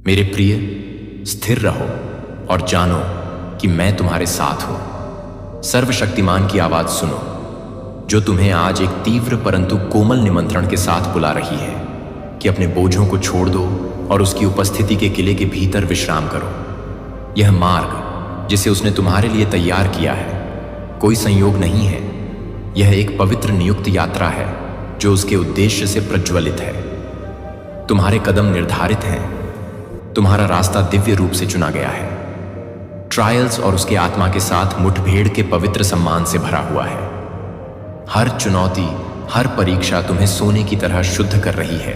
मेरे प्रिय, स्थिर रहो और जानो कि मैं तुम्हारे साथ हूं। सर्वशक्तिमान की आवाज सुनो, जो तुम्हें आज एक तीव्र परंतु कोमल निमंत्रण के साथ बुला रही है कि अपने बोझों को छोड़ दो और उसकी उपस्थिति के किले के भीतर विश्राम करो। यह मार्ग जिसे उसने तुम्हारे लिए तैयार किया है कोई संयोग नहीं है, यह एक पवित्र नियुक्त यात्रा है जो उसके उद्देश्य से प्रज्वलित है। तुम्हारे कदम निर्धारित हैं, तुम्हारा रास्ता दिव्य रूप से चुना गया है। ट्रायल्स और उसके आत्मा के साथ मुठभेड़ के पवित्र सम्मान से भरा हुआ है। हर चुनौती, हर परीक्षा तुम्हें सोने की तरह शुद्ध कर रही है।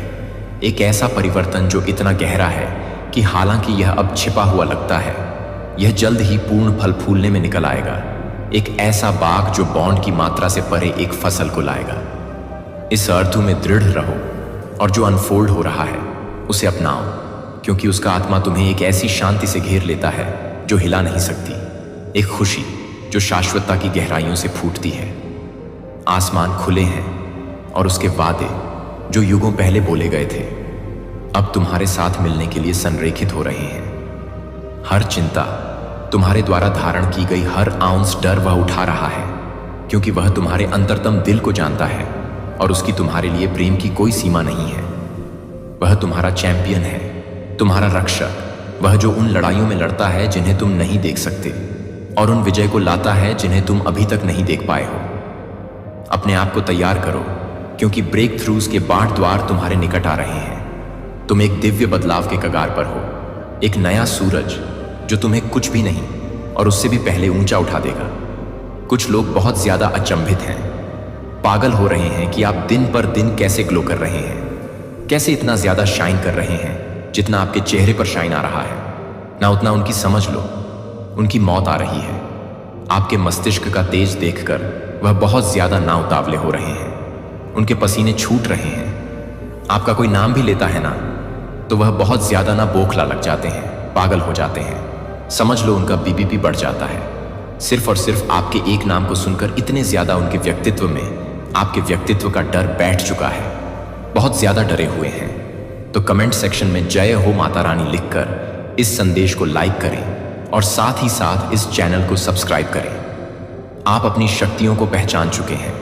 एक ऐसा परिवर्तन जो इतना गहरा है कि हालांकि यह अब छिपा हुआ लगता है, यह जल्द ही पूर्ण फल फूलने में निकल आएगा। एक ऐसा बाग जो बॉन्ड की मात्रा से परे एक फसल को लाएगा। इस अर्थ में दृढ़ रहो और जो अनफोल्ड हो रहा है उसे अपनाओ, क्योंकि उसका आत्मा तुम्हें एक ऐसी शांति से घेर लेता है जो हिला नहीं सकती। एक खुशी जो शाश्वतता की गहराइयों से फूटती है। आसमान खुले हैं और उसके वादे जो युगों पहले बोले गए थे अब तुम्हारे साथ मिलने के लिए संरेखित हो रहे हैं। हर चिंता, तुम्हारे द्वारा धारण की गई हर आउंस डर वह उठा रहा है, क्योंकि वह तुम्हारे अंतरतम दिल को जानता है और उसकी तुम्हारे लिए प्रेम की कोई सीमा नहीं है। वह तुम्हारा चैंपियन है, तुम्हारा रक्षक, वह जो उन लड़ाइयों में लड़ता है जिन्हें तुम नहीं देख सकते और उन विजय को लाता है जिन्हें तुम अभी तक नहीं देख पाए हो। अपने आप को तैयार करो, क्योंकि ब्रेक थ्रूज के बाट द्वार तुम्हारे निकट आ रहे हैं। तुम एक दिव्य बदलाव के कगार पर हो, एक नया सूरज जो तुम्हें कुछ भी नहीं और उससे भी पहले ऊंचा उठा देगा। कुछ लोग बहुत ज्यादा अचंभित हैं, पागल हो रहे हैं कि आप दिन पर दिन कैसे ग्लो कर रहे हैं, कैसे इतना ज्यादा शाइन कर रहे हैं जितना आपके चेहरे पर शाइन आ रहा है। ना उतना उनकी समझ लो, उनकी मौत आ रही है। आपके मस्तिष्क का तेज देखकर वह बहुत ज्यादा ना उतावले हो रहे हैं, उनके पसीने छूट रहे हैं। आपका कोई नाम भी लेता है ना तो वह बहुत ज्यादा ना बोखला लग जाते हैं, पागल हो जाते हैं। समझ लो उनका बीपी बढ़ जाता है, सिर्फ और सिर्फ आपके एक नाम को सुनकर। इतने ज्यादा उनके व्यक्तित्व में आपके व्यक्तित्व का डर बैठ चुका है, बहुत ज्यादा डरे हुए हैं। तो कमेंट सेक्शन में जय हो माता रानी लिखकर इस संदेश को लाइक करें और साथ ही साथ इस चैनल को सब्सक्राइब करें। आप अपनी शक्तियों को पहचान चुके हैं,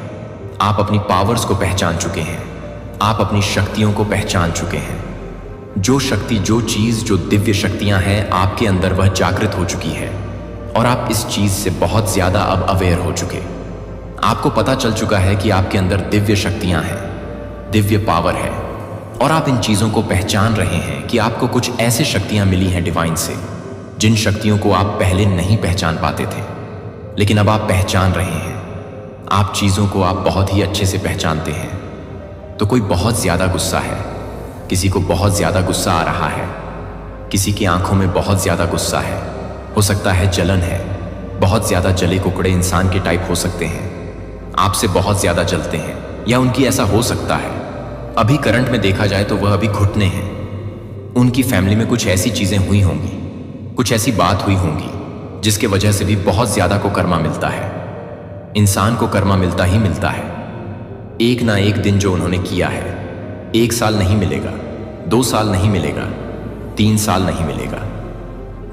आप अपनी पावर्स को पहचान चुके हैं, आप अपनी शक्तियों को पहचान चुके हैं। जो शक्ति, जो चीज, जो दिव्य शक्तियां हैं आपके अंदर, वह जागृत हो चुकी है और आप इस चीज से बहुत ज्यादा अब अवेयर हो चुके। आपको पता चल चुका है कि आपके अंदर दिव्य शक्तियां हैं, दिव्य पावर है, और आप इन चीजों को पहचान रहे हैं कि आपको कुछ ऐसे शक्तियां मिली हैं डिवाइन से, जिन शक्तियों को आप पहले नहीं पहचान पाते थे, लेकिन अब आप पहचान रहे हैं। आप चीजों को आप बहुत ही अच्छे से पहचानते हैं। तो कोई बहुत ज्यादा गुस्सा है, किसी को बहुत ज्यादा गुस्सा आ रहा है, किसी की आंखों में बहुत ज्यादा गुस्सा है, हो सकता है जलन है, बहुत ज्यादा जले कुकड़े इंसान के टाइप हो सकते हैं, आपसे बहुत ज्यादा जलते हैं, या उनकी ऐसा हो सकता है। अभी करंट में देखा जाए तो वह अभी घुटने हैं। उनकी फैमिली में कुछ ऐसी चीजें हुई होंगी, कुछ ऐसी बात हुई होंगी जिसके वजह से भी बहुत ज्यादा को कर्मा मिलता है। इंसान को कर्मा मिलता ही मिलता है। एक ना एक दिन जो उन्होंने किया है, 1 साल नहीं मिलेगा, 2 साल नहीं मिलेगा, 3 साल नहीं मिलेगा।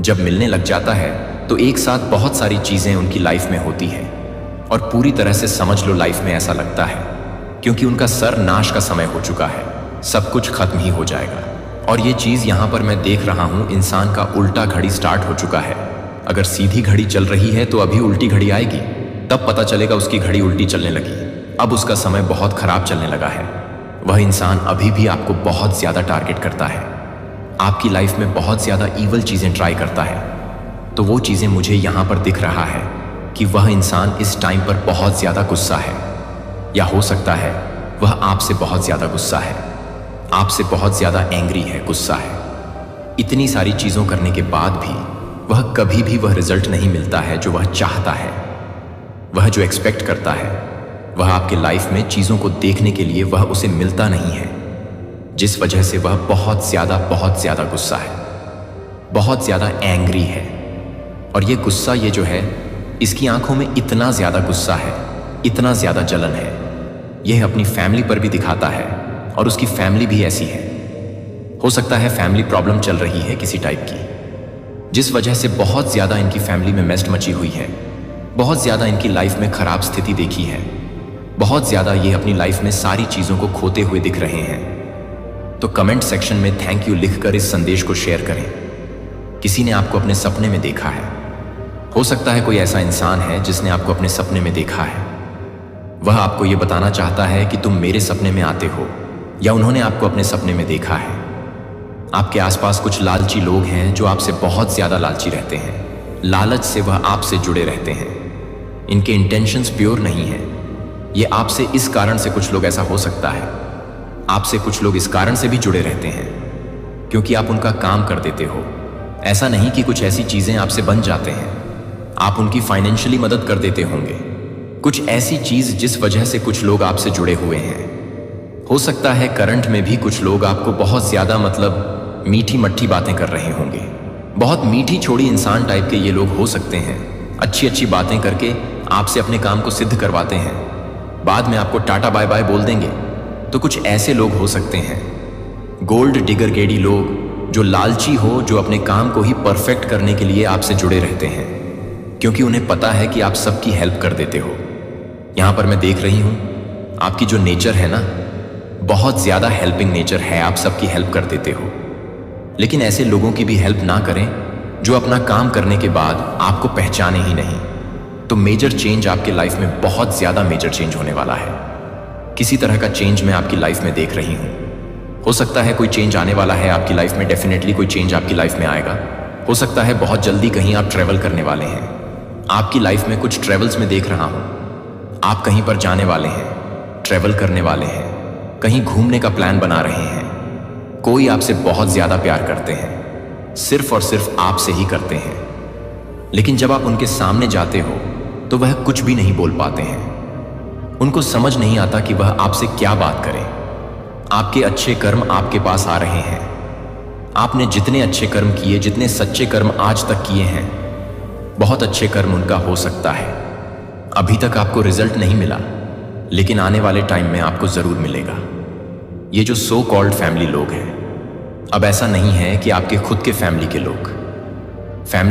जब मिलने लग जाता है तो एक साथ बहुत सारी चीजें उनकी लाइफ में होती है और पूरी तरह से समझ लो लाइफ में ऐसा लगता है, क्योंकि उनका सर नाश का समय हो चुका है, सब कुछ खत्म ही हो जाएगा। और ये चीज यहां पर मैं देख रहा हूं, इंसान का उल्टा घड़ी स्टार्ट हो चुका है। अगर सीधी घड़ी चल रही है तो अभी उल्टी घड़ी आएगी, तब पता चलेगा उसकी घड़ी उल्टी चलने लगी। अब उसका समय बहुत खराब चलने लगा है। वह इंसान अभी भी आपको बहुत ज्यादा टारगेट करता है, आपकी लाइफ में बहुत ज्यादा ईवल चीजें ट्राई करता है। तो वो चीजें मुझे यहां पर दिख रहा है कि वह इंसान इस टाइम पर बहुत ज्यादा गुस्सा है, या हो सकता है वह आपसे बहुत ज्यादा गुस्सा है, आपसे बहुत ज्यादा एंग्री है, गुस्सा है। इतनी सारी चीजों करने के बाद भी वह कभी भी वह रिजल्ट नहीं मिलता है जो वह चाहता है। वह जो एक्सपेक्ट करता है वह आपके लाइफ में चीजों को देखने के लिए वह उसे मिलता नहीं है, जिस वजह से वह बहुत ज्यादा गुस्सा है, बहुत ज्यादा एंग्री है। और ये गुस्सा, ये जो है, इसकी आंखों में इतना ज्यादा गुस्सा है, इतना ज्यादा जलन है, यह अपनी फैमिली पर भी दिखाता है और उसकी फैमिली भी ऐसी है। हो सकता है फैमिली प्रॉब्लम चल रही है किसी टाइप की, जिस वजह से बहुत ज़्यादा इनकी फैमिली में मेस्ट मची हुई है, बहुत ज़्यादा इनकी लाइफ में खराब स्थिति देखी है, बहुत ज़्यादा ये अपनी लाइफ में सारी चीज़ों को खोते हुए दिख रहे हैं। तो कमेंट सेक्शन में थैंक यू लिखकर इस संदेश को शेयर करें। किसी ने आपको अपने सपने में देखा है। हो सकता है कोई ऐसा इंसान है जिसने आपको अपने सपने में देखा है। वह आपको ये बताना चाहता है कि तुम मेरे सपने में आते हो, या उन्होंने आपको अपने सपने में देखा है। आपके आसपास कुछ लालची लोग हैं जो आपसे बहुत ज़्यादा लालची रहते हैं। लालच से वह आपसे जुड़े रहते हैं। इनके इंटेंशंस प्योर नहीं हैं। ये आपसे इस कारण से, कुछ लोग ऐसा हो सकता है, आपसे कुछ लोग इस कारण से भी जुड़े रहते हैं क्योंकि आप उनका काम कर देते हो। ऐसा नहीं कि कुछ ऐसी चीज़ें आपसे बन जाते हैं, आप उनकी फाइनेंशियली मदद कर देते होंगे। कुछ ऐसी चीज़ जिस वजह से कुछ लोग आपसे जुड़े हुए हैं। हो सकता है करंट में भी कुछ लोग आपको बहुत ज़्यादा मीठी मट्ठी बातें कर रहे होंगे। बहुत मीठी छोड़ी इंसान टाइप के ये लोग हो सकते हैं। अच्छी अच्छी बातें करके आपसे अपने काम को सिद्ध करवाते हैं, बाद में आपको टाटा बाय बाय बोल देंगे। तो कुछ ऐसे लोग हो सकते हैं, गोल्ड डिगर गेडी लोग, जो लालची हो, जो अपने काम को ही परफेक्ट करने के लिए आपसे जुड़े रहते हैं क्योंकि उन्हें पता है कि आप सबकी हेल्प कर देते हो। यहाँ पर मैं देख रही हूँ आपकी जो नेचर है ना, बहुत ज़्यादा हेल्पिंग नेचर है, आप सबकी हेल्प कर देते हो। लेकिन ऐसे लोगों की भी हेल्प ना करें जो अपना काम करने के बाद आपको पहचाने ही नहीं। तो मेजर चेंज आपके लाइफ में, बहुत ज़्यादा मेजर चेंज होने वाला है। किसी तरह का चेंज मैं आपकी लाइफ में देख रही हूँ। हो सकता है कोई चेंज आने वाला है आपकी लाइफ में, डेफिनेटली कोई चेंज आपकी लाइफ में आएगा। हो सकता है बहुत जल्दी कहीं आप ट्रैवल करने वाले हैं। आपकी लाइफ में कुछ ट्रैवल्स में देख रहा हूँ, आप कहीं पर जाने वाले हैं, ट्रैवल करने वाले हैं, कहीं घूमने का प्लान बना रहे हैं। कोई आपसे बहुत ज़्यादा प्यार करते हैं, सिर्फ और सिर्फ आपसे ही करते हैं। लेकिन जब आप उनके सामने जाते हो तो वह कुछ भी नहीं बोल पाते हैं। उनको समझ नहीं आता कि वह आपसे क्या बात करें। आपके अच्छे कर्म आपके पास आ रहे हैं। आपने जितने अच्छे कर्म किए, जितने सच्चे कर्म आज तक किए हैं, बहुत अच्छे कर्म उनका हो सकता है। अभी तक आपको रिजल्ट नहीं मिला, लेकिन आने वाले टाइम में आपको ज़रूर मिलेगा। ये जो सो कॉल्ड फैमिली लोग हैं, अब ऐसा नहीं है कि आपके खुद के फैमिली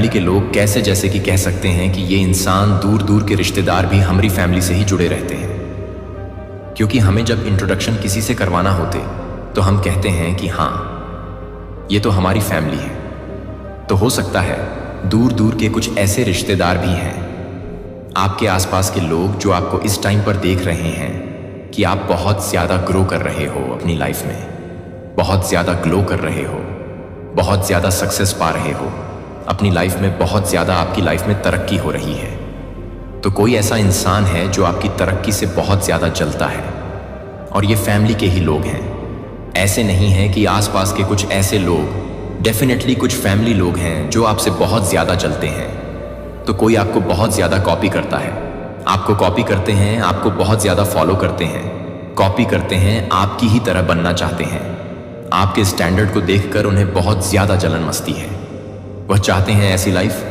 के लोग कैसे, जैसे कि कह सकते हैं कि ये इंसान दूर दूर के रिश्तेदार भी हमारी फैमिली से ही जुड़े रहते हैं। क्योंकि हमें जब इंट्रोडक्शन किसी से करवाना होते तो हम कहते हैं कि हाँ, ये तो हमारी फैमिली है। तो हो सकता है दूर दूर के कुछ ऐसे रिश्तेदार भी हैं, आपके आसपास के लोग, जो आपको इस टाइम पर देख रहे हैं कि आप बहुत ज़्यादा ग्रो कर रहे हो अपनी लाइफ में, बहुत ज़्यादा ग्लो कर रहे हो, बहुत ज़्यादा सक्सेस पा रहे हो अपनी लाइफ में, बहुत ज़्यादा आपकी लाइफ में तरक्की हो रही है। तो कोई ऐसा इंसान है जो आपकी तरक्की से बहुत ज़्यादा जलता है, और ये फैमिली के ही लोग हैं। ऐसे नहीं है कि आसपास के कुछ ऐसे लोग, डेफिनेटली कुछ फैमिली लोग हैं जो आपसे बहुत ज़्यादा जलते हैं। तो कोई आपको बहुत ज़्यादा कॉपी करता है, आपको कॉपी करते हैं, आपको बहुत ज़्यादा फॉलो करते हैं, कॉपी करते हैं, आपकी ही तरह बनना चाहते हैं। आपके स्टैंडर्ड को देखकर उन्हें बहुत ज़्यादा जलन मस्ती है। वह चाहते हैं ऐसी लाइफ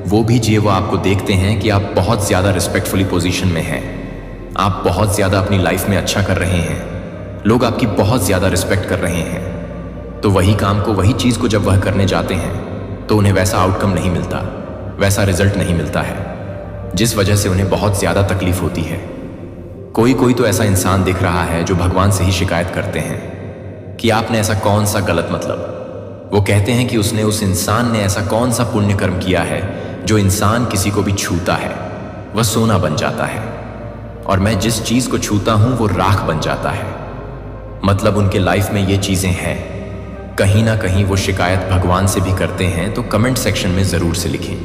वो भी जिए। वो आपको देखते हैं कि आप बहुत ज़्यादा रिस्पेक्टफुली पोजीशन में हैं, आप बहुत ज़्यादा अपनी लाइफ में अच्छा कर रहे हैं, लोग आपकी बहुत ज़्यादा रिस्पेक्ट कर रहे हैं। तो वही काम को, वही चीज़ को जब वह करने जाते हैं तो उन्हें वैसा आउटकम नहीं मिलता, वैसा रिजल्ट नहीं मिलता है, जिस वजह से उन्हें बहुत ज़्यादा तकलीफ होती है। कोई तो ऐसा इंसान दिख रहा है जो भगवान से ही शिकायत करते हैं कि आपने ऐसा कौन सा गलत, वो कहते हैं कि उसने, उस इंसान ने ऐसा कौन सा पुण्य कर्म किया है जो इंसान किसी को भी छूता है वह सोना बन जाता है, और मैं जिस चीज़ को छूता हूं वो राख बन जाता है। मतलब उनके लाइफ में ये चीज़ें हैं। कहीं ना कहीं वो शिकायत भगवान से भी करते हैं। तो कमेंट सेक्शन में ज़रूर से लिखें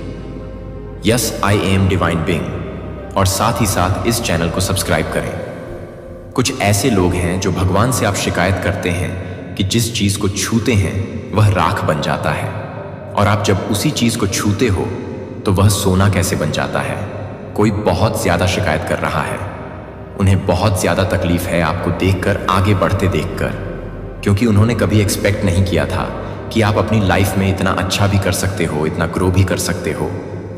yes I am divine being, और साथ ही साथ इस चैनल को सब्सक्राइब करें। कुछ ऐसे लोग हैं जो भगवान से आप शिकायत करते हैं कि जिस चीज़ को छूते हैं वह राख बन जाता है, और आप जब उसी चीज़ को छूते हो तो वह सोना कैसे बन जाता है। कोई बहुत ज़्यादा शिकायत कर रहा है, उन्हें बहुत ज़्यादा तकलीफ है आपको देखकर, आगे बढ़ते देखकर, क्योंकि उन्होंने कभी एक्सपेक्ट नहीं किया था कि आप अपनी लाइफ में इतना अच्छा भी कर सकते हो, इतना ग्रो भी कर सकते हो।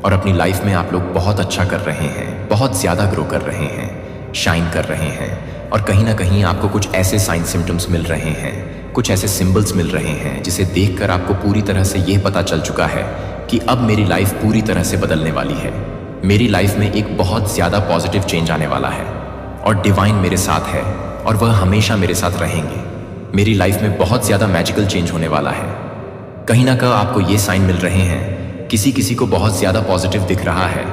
और अपनी लाइफ में आप लोग बहुत अच्छा कर रहे हैं, बहुत ज़्यादा ग्रो कर रहे हैं, शाइन कर रहे हैं, और कहीं ना कहीं आपको कुछ ऐसे साइन सिम्टम्स मिल रहे हैं, कुछ ऐसे सिंबल्स मिल रहे हैं जिसे देखकर आपको पूरी तरह से यह पता चल चुका है कि अब मेरी लाइफ पूरी तरह से बदलने वाली है। मेरी लाइफ में एक बहुत ज़्यादा पॉजिटिव चेंज आने वाला है और डिवाइन मेरे साथ है और वह हमेशा मेरे साथ रहेंगे। मेरी लाइफ में बहुत ज़्यादा मैजिकल चेंज होने वाला है। कहीं ना कहीं आपको ये साइन मिल रहे हैं, किसी किसी को बहुत ज़्यादा पॉजिटिव दिख रहा है,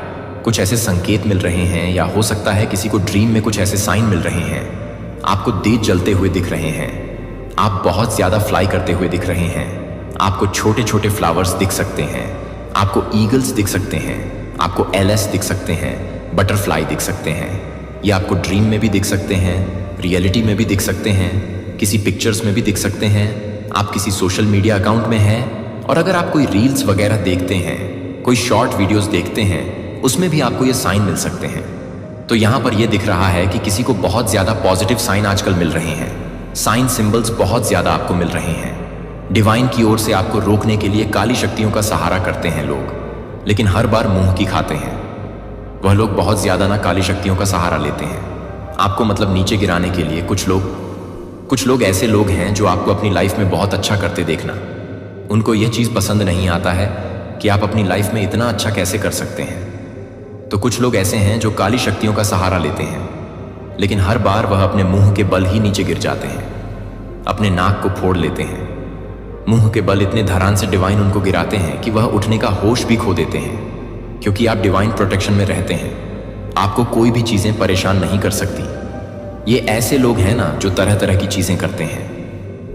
कुछ ऐसे संकेत मिल रहे हैं, या हो सकता है किसी को ड्रीम में कुछ ऐसे साइन मिल रहे हैं। आपको दीद जलते हुए दिख रहे हैं, आप बहुत ज़्यादा फ्लाई करते हुए दिख रहे हैं, आपको छोटे छोटे फ्लावर्स दिख सकते हैं, आपको ईगल्स दिख सकते हैं, आपको एलएस दिख सकते हैं, बटरफ्लाई दिख सकते हैं। ये आपको ड्रीम में भी दिख सकते हैं, रियलिटी में भी दिख सकते हैं, किसी पिक्चर्स में भी दिख सकते हैं, आप किसी सोशल मीडिया अकाउंट में हैं, और अगर आप कोई रील्स वगैरह देखते हैं, कोई शॉर्ट वीडियोस देखते हैं, उसमें भी आपको ये साइन मिल सकते हैं। तो यहाँ पर यह दिख रहा है कि किसी को बहुत ज़्यादा पॉजिटिव साइन आजकल मिल रहे हैं। साइन सिंबल्स बहुत ज़्यादा आपको मिल रहे हैं। डिवाइन की ओर से आपको रोकने के लिए काली शक्तियों का सहारा करते हैं लोग, लेकिन हर बार मुंह की खाते हैं। वह लोग बहुत ज़्यादा ना काली शक्तियों का सहारा लेते हैं आपको मतलब नीचे गिराने के लिए। कुछ लोग ऐसे लोग हैं जो आपको अपनी लाइफ में बहुत अच्छा करते देखना, उनको यह चीज़ पसंद नहीं आता है कि आप अपनी लाइफ में इतना अच्छा कैसे कर सकते हैं। तो कुछ लोग ऐसे हैं जो काली शक्तियों का सहारा लेते हैं, लेकिन हर बार वह अपने मुंह के बल ही नीचे गिर जाते हैं, अपने नाक को फोड़ लेते हैं। मुंह के बल इतने धरान से डिवाइन उनको गिराते हैं कि वह उठने का होश भी खो देते हैं। क्योंकि आप डिवाइन प्रोटेक्शन में रहते हैं, आपको कोई भी चीज़ें परेशान नहीं कर सकती। ये ऐसे लोग हैं ना जो तरह तरह की चीज़ें करते हैं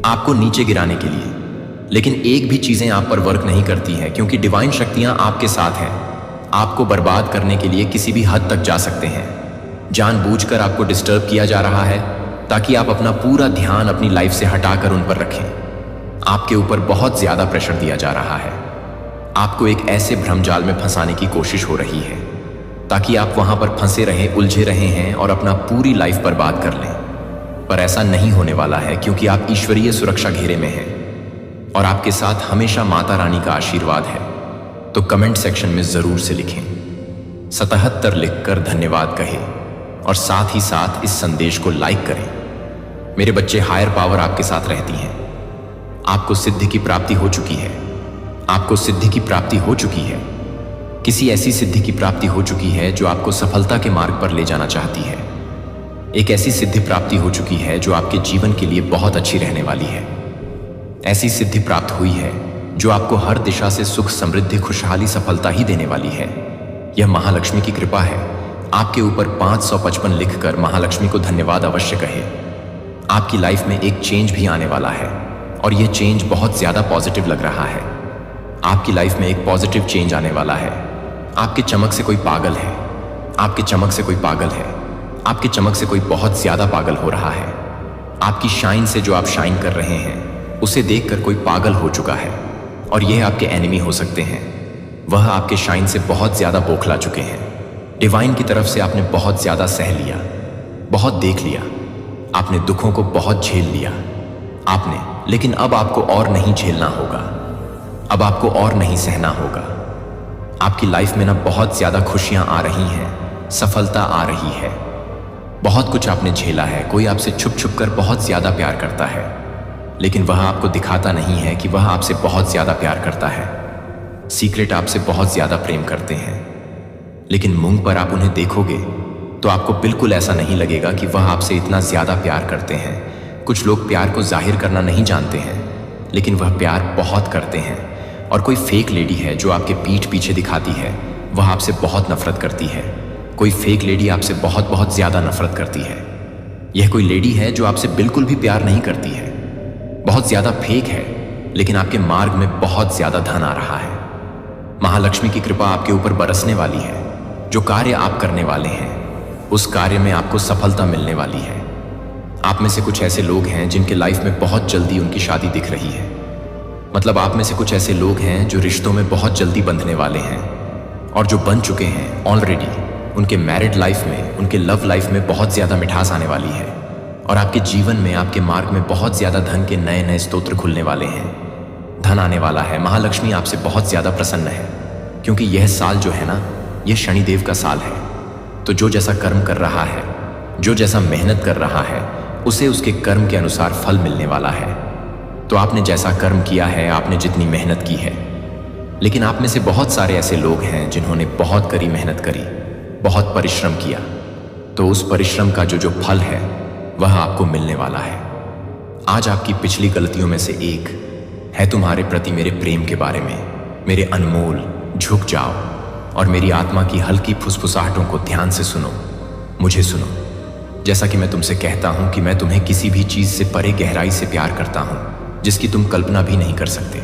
आपको नीचे गिराने के लिए, लेकिन एक भी चीज़ें आप पर वर्क नहीं करती हैं, क्योंकि डिवाइन शक्तियाँ आपके साथ हैं। आपको बर्बाद करने के लिए किसी भी हद तक जा सकते हैं। जानबूझकर आपको डिस्टर्ब किया जा रहा है ताकि आप अपना पूरा ध्यान अपनी लाइफ से हटाकर उन पर रखें। आपके ऊपर बहुत ज़्यादा प्रेशर दिया जा रहा है, आपको एक ऐसे भ्रमजाल में फंसाने की कोशिश हो रही है ताकि आप वहां पर फंसे रहें, उलझे रहे हैं और अपना पूरी लाइफ बर्बाद कर लें। पर ऐसा नहीं होने वाला है, क्योंकि आप ईश्वरीय सुरक्षा घेरे में हैं और आपके साथ हमेशा माता रानी का आशीर्वाद है। तो कमेंट सेक्शन में ज़रूर से लिखें 77 लिखकर धन्यवाद कहें और साथ ही साथ इस संदेश को लाइक करें। मेरे बच्चे, हायर पावर आपके साथ रहती हैं। आपको सिद्धि की प्राप्ति हो चुकी है, आपको सिद्धि की प्राप्ति हो चुकी है। किसी ऐसी सिद्धि की प्राप्ति हो चुकी है जो आपको सफलता के मार्ग पर ले जाना चाहती है। एक ऐसी सिद्धि प्राप्ति हो चुकी है जो आपके जीवन के लिए बहुत अच्छी रहने वाली है। ऐसी सिद्धि प्राप्त हुई है जो आपको हर दिशा से सुख, समृद्धि, खुशहाली, सफलता ही देने वाली है। यह महालक्ष्मी की कृपा है। आपके ऊपर 555 लिखकर महालक्ष्मी को धन्यवाद अवश्य कहे। आपकी लाइफ में एक चेंज भी आने वाला है और यह चेंज बहुत ज़्यादा पॉजिटिव लग रहा है। आपकी लाइफ में एक पॉजिटिव चेंज आने वाला है। आपकी चमक से कोई पागल है, आपकी चमक से कोई पागल है, आपकी चमक से कोई बहुत ज़्यादा पागल हो रहा है। आपकी शाइन से जो आप शाइन कर रहे हैं उसे देखकर कोई पागल हो चुका है और यह आपके एनिमी हो सकते हैं। वह आपके शाइन से बहुत ज़्यादा बौखला चुके हैं। डिवाइन की तरफ से आपने बहुत ज़्यादा सह लिया, बहुत देख लिया, आपने दुखों को बहुत झेल लिया आपने, लेकिन अब आपको और नहीं झेलना होगा, अब आपको और नहीं सहना होगा। आपकी लाइफ में ना बहुत ज़्यादा खुशियाँ आ रही हैं, सफलता आ रही है। बहुत कुछ आपने झेला है। कोई आपसे छुप छुप कर बहुत ज़्यादा प्यार करता है, लेकिन वह आपको दिखाता नहीं है कि वह आपसे बहुत ज़्यादा प्यार करता है। सीक्रेट आपसे बहुत ज़्यादा प्रेम करते हैं, लेकिन मुंह पर आप उन्हें देखोगे तो आपको बिल्कुल ऐसा नहीं लगेगा कि वह आपसे इतना ज़्यादा प्यार करते हैं। कुछ लोग प्यार को जाहिर करना नहीं जानते हैं, लेकिन वह प्यार बहुत करते हैं। और कोई फेक लेडी है जो आपके पीठ पीछे दिखाती है, वह आपसे बहुत नफरत करती है। कोई फेक लेडी आपसे बहुत बहुत ज़्यादा नफरत करती है। यह कोई लेडी है जो आपसे बिल्कुल भी प्यार नहीं करती है, बहुत ज़्यादा फेक है, लेकिन आपके मार्ग में बहुत ज़्यादा धन आ रहा है। महालक्ष्मी की कृपा आपके ऊपर बरसने वाली है। जो कार्य आप करने वाले हैं उस कार्य में आपको सफलता मिलने वाली है। आप में से कुछ ऐसे लोग हैं जिनके लाइफ में बहुत जल्दी उनकी शादी दिख रही है। मतलब आप में से कुछ ऐसे लोग हैं जो रिश्तों में बहुत जल्दी बंधने वाले हैं, और जो बन चुके हैं ऑलरेडी, उनके मैरिड लाइफ में, उनके लव लाइफ में बहुत ज़्यादा मिठास आने वाली है। और आपके जीवन में, आपके मार्ग में बहुत ज़्यादा धन के नए नए स्तोत्र खुलने वाले हैं। धन आने वाला है। महालक्ष्मी आपसे बहुत ज़्यादा प्रसन्न है, क्योंकि यह साल जो है ना, यह शनिदेव का साल है। तो जो जैसा कर्म कर रहा है, जो जैसा मेहनत कर रहा है, उसे उसके कर्म के अनुसार फल मिलने वाला है। तो आपने जैसा कर्म किया है, आपने जितनी मेहनत की है। लेकिन आप में से बहुत सारे ऐसे लोग हैं जिन्होंने बहुत कड़ी मेहनत करी, बहुत परिश्रम किया, तो उस परिश्रम का जो फल है वह आपको मिलने वाला है। आज आपकी पिछली गलतियों में से एक है तुम्हारे प्रति मेरे प्रेम के बारे में। मेरे अनमोल, झुक जाओ और मेरी आत्मा की हल्की फुसफुसाहटों को ध्यान से सुनो, मुझे सुनो। जैसा कि मैं तुमसे कहता हूं कि मैं तुम्हें किसी भी चीज से परे गहराई से प्यार करता हूं, जिसकी तुम कल्पना भी नहीं कर सकते।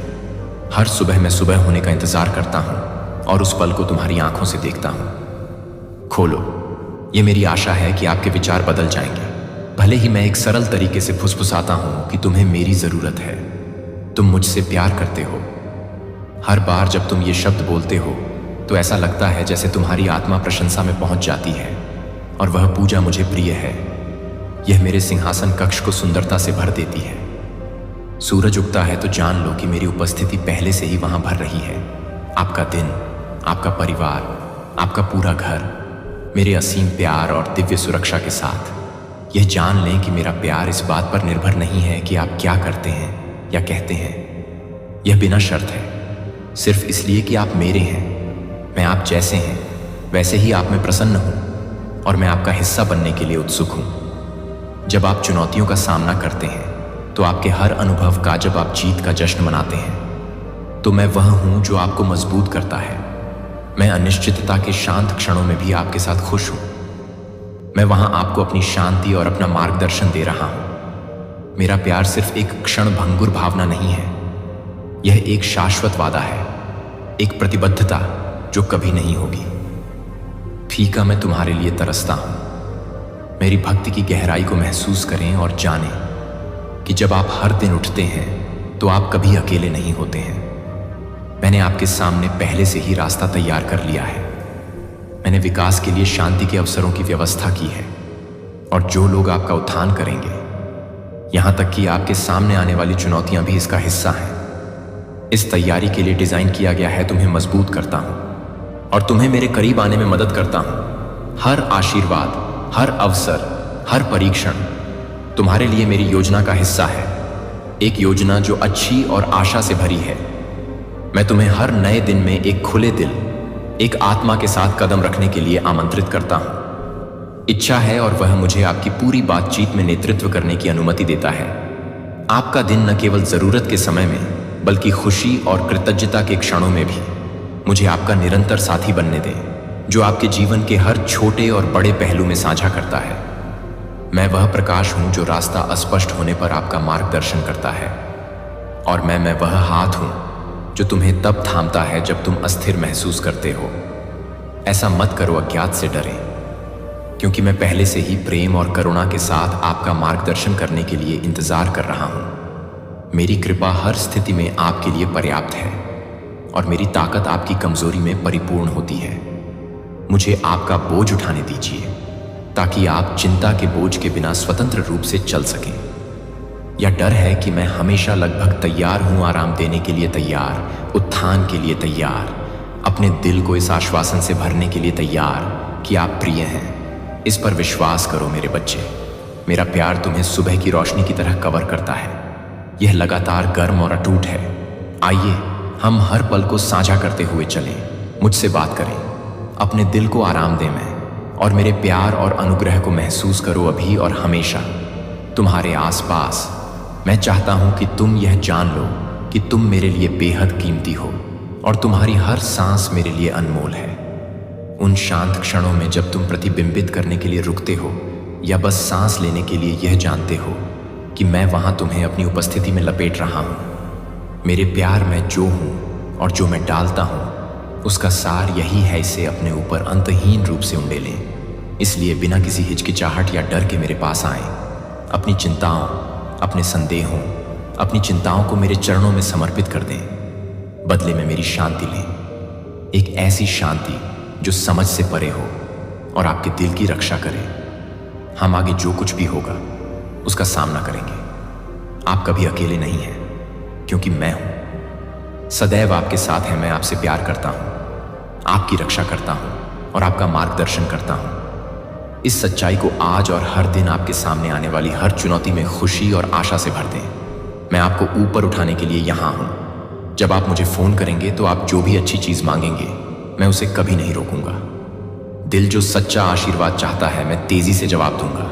हर सुबह मैं सुबह होने का इंतजार करता हूं और उस पल को तुम्हारी आंखों से देखता हूं। खोलो, ये मेरी आशा है कि आपके विचार बदल जाएंगे। भले ही मैं एक सरल तरीके से फुसफुसाता हूं कि तुम्हें मेरी जरूरत है, तुम मुझसे प्यार करते हो। हर बार जब तुम ये शब्द बोलते हो तो ऐसा लगता है जैसे तुम्हारी आत्मा प्रशंसा में पहुंच जाती है और वह पूजा मुझे प्रिय है। यह मेरे सिंहासन कक्ष को सुंदरता से भर देती है। सूरज उगता है तो जान लो कि मेरी उपस्थिति पहले से ही वहां भर रही है। आपका दिन, आपका परिवार, आपका पूरा घर मेरे असीम प्यार और दिव्य सुरक्षा के साथ। यह जान लें कि मेरा प्यार इस बात पर निर्भर नहीं है कि आप क्या करते हैं या कहते हैं। यह बिना शर्त है, सिर्फ इसलिए कि आप मेरे हैं। मैं आप जैसे हैं वैसे ही आप में प्रसन्न हूं और मैं आपका हिस्सा बनने के लिए उत्सुक हूं। जब आप चुनौतियों का सामना करते हैं तो आपके हर अनुभव का, जब आप जीत का जश्न मनाते हैं, तो मैं वह हूं जो आपको मजबूत करता है। मैं अनिश्चितता के शांत क्षणों में भी आपके साथ खुश हूं। मैं वहां आपको अपनी शांति और अपना मार्गदर्शन दे रहा हूं। मेरा प्यार सिर्फ एक क्षणभंगुर भावना नहीं है, यह एक शाश्वत वादा है, एक प्रतिबद्धता जो कभी नहीं होगी। फीका मैं तुम्हारे लिए तरसता हूं। मेरी भक्ति की गहराई को महसूस करें और जानें कि जब आप हर दिन उठते हैं तो आप कभी अकेले नहीं होते हैं। मैंने आपके सामने पहले से ही रास्ता तैयार कर लिया है। मैंने विकास के लिए शांति के अवसरों की व्यवस्था की है और जो लोग आपका उत्थान करेंगे, यहां तक कि आपके सामने आने वाली चुनौतियां भी इसका हिस्सा हैं। इस तैयारी के लिए डिजाइन किया गया है। तुम्हें मजबूत करता हूं और तुम्हें मेरे करीब आने में मदद करता हूं। हर आशीर्वाद, हर अवसर, हर परीक्षण तुम्हारे लिए मेरी योजना का हिस्सा है, एक योजना जो अच्छी और आशा से भरी है। मैं तुम्हें हर नए दिन में एक खुले दिल, एक आत्मा के साथ कदम रखने के लिए आमंत्रित करता हूं। इच्छा है और वह मुझे आपकी पूरी बातचीत में नेतृत्व करने की अनुमति देता है। आपका दिन न केवल जरूरत के समय में बल्कि खुशी और कृतज्ञता के क्षणों में भी मुझे आपका निरंतर साथी बनने दें, जो आपके जीवन के हर छोटे और बड़े पहलू में साझा करता है। मैं वह प्रकाश हूं जो रास्ता अस्पष्ट होने पर आपका मार्गदर्शन करता है, और मैं वह हाथ हूं जो तुम्हें तब थामता है जब तुम अस्थिर महसूस करते हो। ऐसा मत करो अज्ञात से डरे, क्योंकि मैं पहले से ही प्रेम और करुणा के साथ आपका मार्गदर्शन करने के लिए इंतजार कर रहा हूं। मेरी कृपा हर स्थिति में आपके लिए पर्याप्त है और मेरी ताकत आपकी कमजोरी में परिपूर्ण होती है। मुझे आपका बोझ उठाने दीजिए ताकि आप चिंता के बोझ के बिना स्वतंत्र रूप से चल सकें। यह डर है कि मैं हमेशा लगभग तैयार हूं, आराम देने के लिए तैयार, उत्थान के लिए तैयार, अपने दिल को इस आश्वासन से भरने के लिए तैयार कि आप प्रिय हैं। इस पर विश्वास करो मेरे बच्चे। मेरा प्यार तुम्हें सुबह की रोशनी की तरह कवर करता है। यह लगातार गर्म और अटूट है। आइए हम हर पल को साझा करते हुए चलें। मुझसे बात करें, अपने दिल को आराम दें मैं, और मेरे प्यार और अनुग्रह को महसूस करो अभी और हमेशा तुम्हारे आसपास। मैं चाहता हूं कि तुम यह जान लो कि तुम मेरे लिए बेहद कीमती हो और तुम्हारी हर सांस मेरे लिए अनमोल है। उन शांत क्षणों में जब तुम प्रतिबिंबित करने के लिए रुकते हो या बस सांस लेने के लिए यह जानते हो कि मैं वहां तुम्हें अपनी उपस्थिति में लपेट रहा हूं। मेरे प्यार में जो हूं और जो मैं डालता हूं उसका सार यही है, इसे अपने ऊपर अंतहीन रूप से उंडेलें। इसलिए बिना किसी हिचकिचाहट या डर के मेरे पास आएं। अपनी चिंताओं, अपने संदेहों, अपनी चिंताओं को मेरे चरणों में समर्पित कर दें। बदले में मेरी शांति लें, एक ऐसी शांति जो समझ से परे हो और आपके दिल की रक्षा करे। हम आगे जो कुछ भी होगा उसका सामना करेंगे। आप कभी अकेले नहीं हैं, क्योंकि मैं हूं। सदैव आपके साथ है। मैं आपसे प्यार करता हूं, आपकी रक्षा करता हूं और आपका मार्गदर्शन करता हूं। इस सच्चाई को आज और हर दिन आपके सामने आने वाली हर चुनौती में खुशी और आशा से भर दें। मैं आपको ऊपर उठाने के लिए यहाँ हूँ। जब आप मुझे फ़ोन करेंगे तो आप जो भी अच्छी चीज़ मांगेंगे मैं उसे कभी नहीं रोकूंगा। दिल जो सच्चा आशीर्वाद चाहता है मैं तेज़ी से जवाब दूंगा।